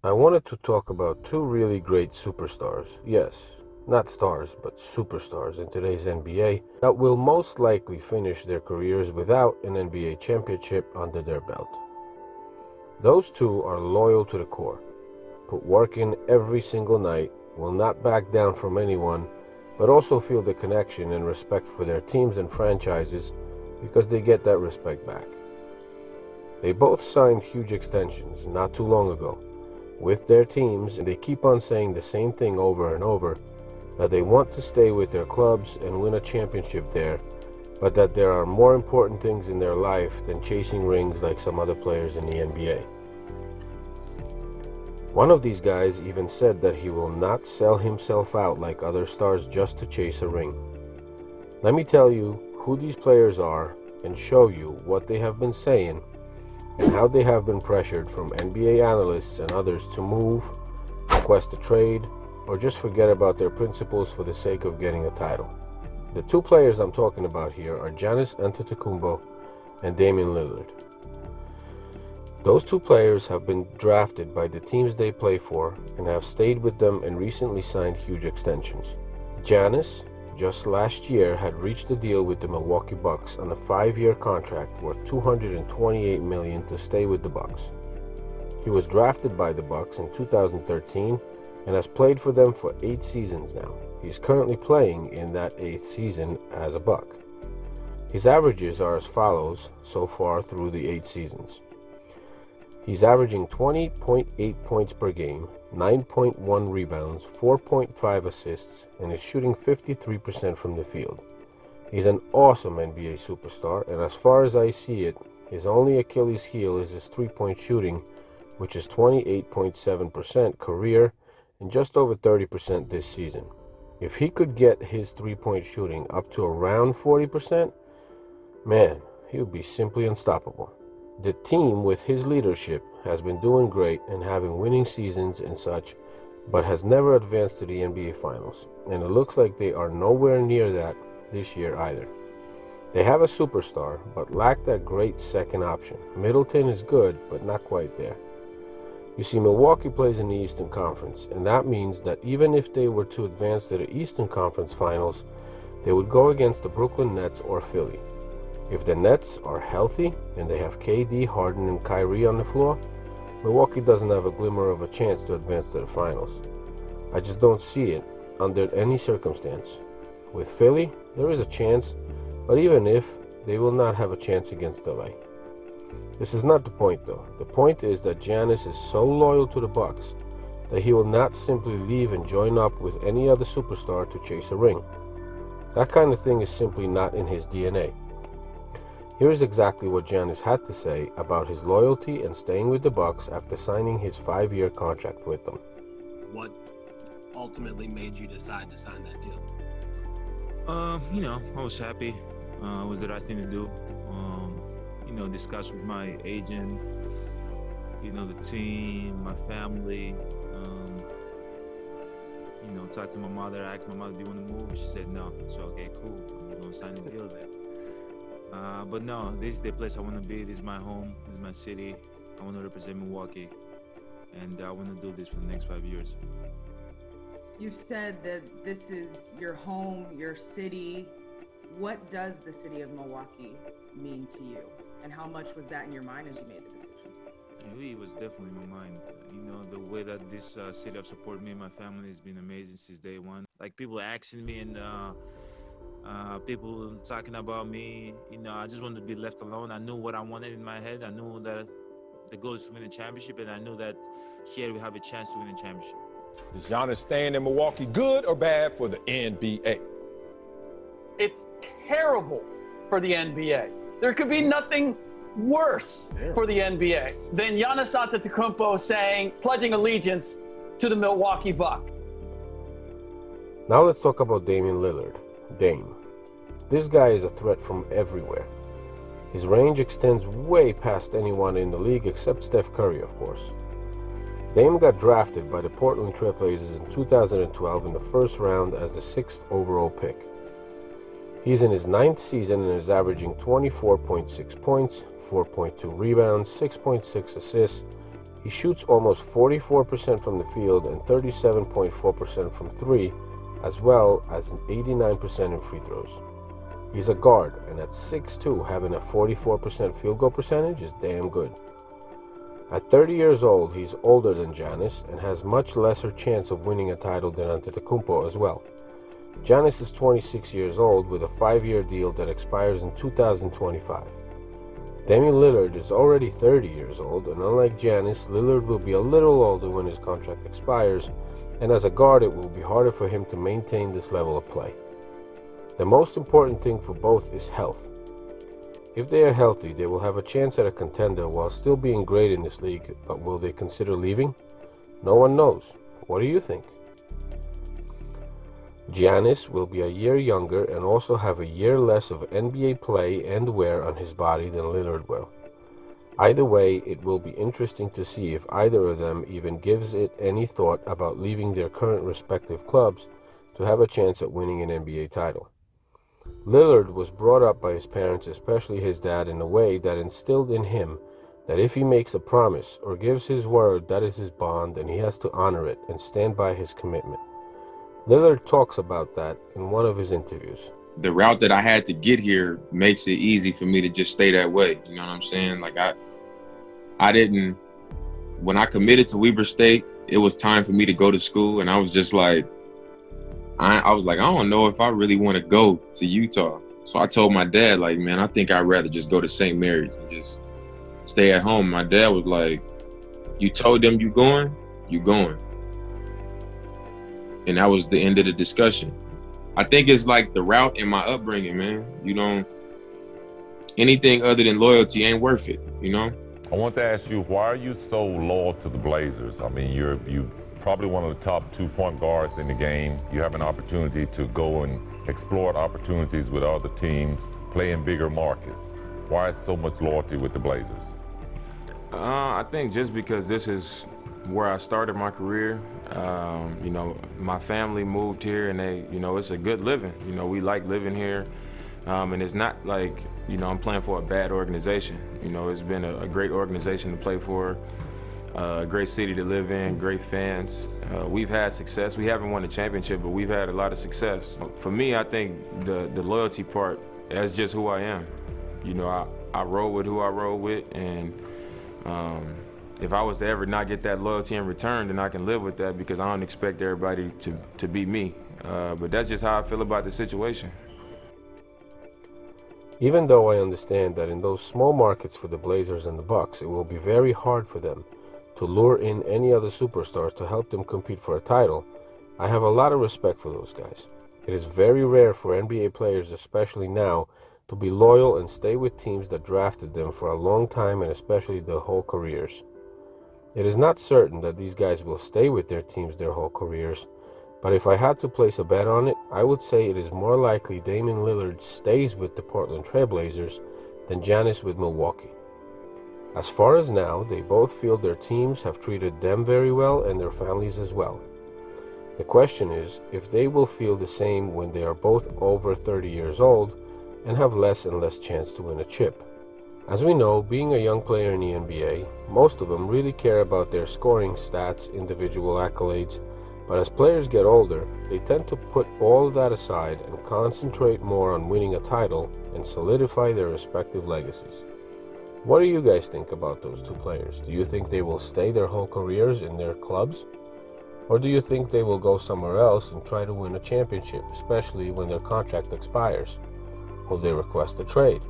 I wanted to talk about two really great superstars. Yes, not stars, but superstars in today's NBA that will most likely finish their careers without an NBA championship under their belt. Those two are loyal to the core, put work in every single night, will not back down from anyone, but also feel the connection and respect for their teams and franchises because they get that respect back. They both signed huge extensions not too long ago with their teams, and they keep on saying the same thing over and over, that they want to stay with their clubs and win a championship there, but that there are more important things in their life than chasing rings like some other players in the NBA. One of these guys even said that he will not sell himself out like other stars just to chase a ring. Let me tell you who these players are and show you what they have been saying and how they have been pressured from NBA analysts and others to move, request a trade, or just forget about their principles for the sake of getting a title. The two players I'm talking about here are Giannis Antetokounmpo and Damian Lillard. Those two players have been drafted by the teams they play for and have stayed with them and recently signed huge extensions. Giannis, just last year, had reached a deal with the Milwaukee Bucks on a 5-year contract worth $228 million to stay with the Bucks. He was drafted by the Bucks in 2013 and has played for them for 8 seasons now. He's currently playing in that 8th season as a Buck. His averages are as follows so far through the 8 seasons. He's averaging 20.8 points per game, 9.1 rebounds, 4.5 assists, and is shooting 53% from the field. He's an awesome NBA superstar, and as far as I see it, his only Achilles heel is his three-point shooting, which is 28.7% career and just over 30% this season. If he could get his three-point shooting up to around 40%, man, he would be simply unstoppable. The team, with his leadership, has been doing great and having winning seasons and such, but has never advanced to the NBA Finals, and it looks like they are nowhere near that this year either. They have a superstar, but lack that great second option. Middleton is good, but not quite there. You see, Milwaukee plays in the Eastern Conference, and that means that even if they were to advance to the Eastern Conference Finals, they would go against the Brooklyn Nets or Philly. If the Nets are healthy and they have KD, Harden, and Kyrie on the floor, Milwaukee doesn't have a glimmer of a chance to advance to the finals. I just don't see it under any circumstance. With Philly, there is a chance, but even if, they will not have a chance against LA. This is not the point though. The point is that Giannis is so loyal to the Bucks that he will not simply leave and join up with any other superstar to chase a ring. That kind of thing is simply not in his DNA. Here is exactly what Giannis had to say about his loyalty and staying with the Bucks after signing his 5-year contract with them. What ultimately made you decide to sign that deal? I was happy. It was the right thing to do. Discuss with my agent, the team, my family. Talk to my mother. I asked my mother, "Do you want to move?" She said no. So okay, cool. I'm gonna sign the deal then. But no, this is the place I want to be. This is my home. This is my city. I want to represent Milwaukee, and I want to do this for the next 5 years. You've said that this is your home, your city. What does the city of Milwaukee mean to you? And how much was that in your mind as you made the decision? It was definitely in my mind. The way that this city have supported me and my family has been amazing since day one. Like people asking me and people talking about me. I just wanted to be left alone. I knew what I wanted in my head. I knew that the goal is to win a championship, and I knew that here we have a chance to win a championship. Is Giannis staying in Milwaukee good or bad for the NBA? It's terrible for the NBA. There could be nothing worse for the NBA than Giannis Antetokounmpo pledging allegiance to the Milwaukee Bucks. Now let's talk about Damian Lillard, Dame. This guy is a threat from everywhere. His range extends way past anyone in the league except Steph Curry, of course. Dame got drafted by the Portland Trail Blazers in 2012 in the first round as the 6th overall pick. He's in his 9th season and is averaging 24.6 points, 4.2 rebounds, 6.6 assists. He shoots almost 44% from the field and 37.4% from three, as well as an 89% in free throws. He's a guard, and at 6'2", having a 44% field goal percentage is damn good. At 30 years old, he's older than Giannis and has much lesser chance of winning a title than Antetokounmpo as well. Giannis is 26 years old with a 5-year deal that expires in 2025. Damian Lillard is already 30 years old, and unlike Giannis, Lillard will be a little older when his contract expires, and as a guard it will be harder for him to maintain this level of play. The most important thing for both is health. If they are healthy, they will have a chance at a contender while still being great in this league, but will they consider leaving? No one knows. What do you think? Giannis will be a year younger and also have a year less of NBA play and wear on his body than Lillard will. Either way, it will be interesting to see if either of them even gives it any thought about leaving their current respective clubs to have a chance at winning an NBA title. Lillard was brought up by his parents, especially his dad, in a way that instilled in him that if he makes a promise or gives his word, that is his bond, and he has to honor it and stand by his commitment. Lillard talks about that in one of his interviews. The route that I had to get here makes it easy for me to just stay that way. You know what I'm saying? Like I didn't, when I committed to Weber State, it was time for me to go to school. And I was just like, I was like, I don't know if I really want to go to Utah. So I told my dad, like, man, I think I'd rather just go to St. Mary's and just stay at home. My dad was like, you told them you going? You going. And that was the end of the discussion. I think it's like the route in my upbringing, man. You know, anything other than loyalty ain't worth it, you know? I want to ask you, why are you so loyal to the Blazers? I mean, you're probably one of the top 2 point guards in the game. You have an opportunity to go and explore opportunities with other teams, play in bigger markets. Why so much loyalty with the Blazers? I think just because this is where I started my career. You know, my family moved here and they, you know, it's a good living. You know, we like living here. And it's not like, you know, I'm playing for a bad organization. You know, it's been a great organization to play for, a great city to live in, great fans. We've had success. We haven't won a championship, but we've had a lot of success. For me, I think the loyalty part, that's just who I am. You know, I roll with who I roll with, and if I was to ever not get that loyalty in return, then I can live with that because I don't expect everybody to be me. But that's just how I feel about the situation. Even though I understand that in those small markets for the Blazers and the Bucks, it will be very hard for them to lure in any other superstars to help them compete for a title, I have a lot of respect for those guys. It is very rare for NBA players, especially now, to be loyal and stay with teams that drafted them for a long time and especially their whole careers. It is not certain that these guys will stay with their teams their whole careers, but if I had to place a bet on it, I would say it is more likely Damian Lillard stays with the Portland Trail Blazers than Giannis with Milwaukee. As far as now, they both feel their teams have treated them very well and their families as well. The question is if they will feel the same when they are both over 30 years old and have less and less chance to win a chip. As we know, being a young player in the NBA, most of them really care about their scoring stats, individual accolades, but as players get older, they tend to put all of that aside and concentrate more on winning a title and solidify their respective legacies. What do you guys think about those two players? Do you think they will stay their whole careers in their clubs? Or do you think they will go somewhere else and try to win a championship, especially when their contract expires? Will they request a trade?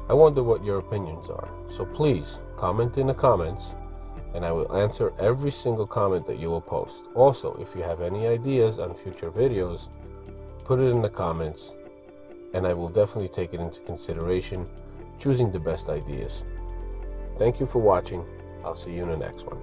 I wonder what your opinions are, so please comment in the comments and I will answer every single comment that you will post. Also, if you have any ideas on future videos, put it in the comments and I will definitely take it into consideration, choosing the best ideas. Thank you for watching. I'll see you in the next one.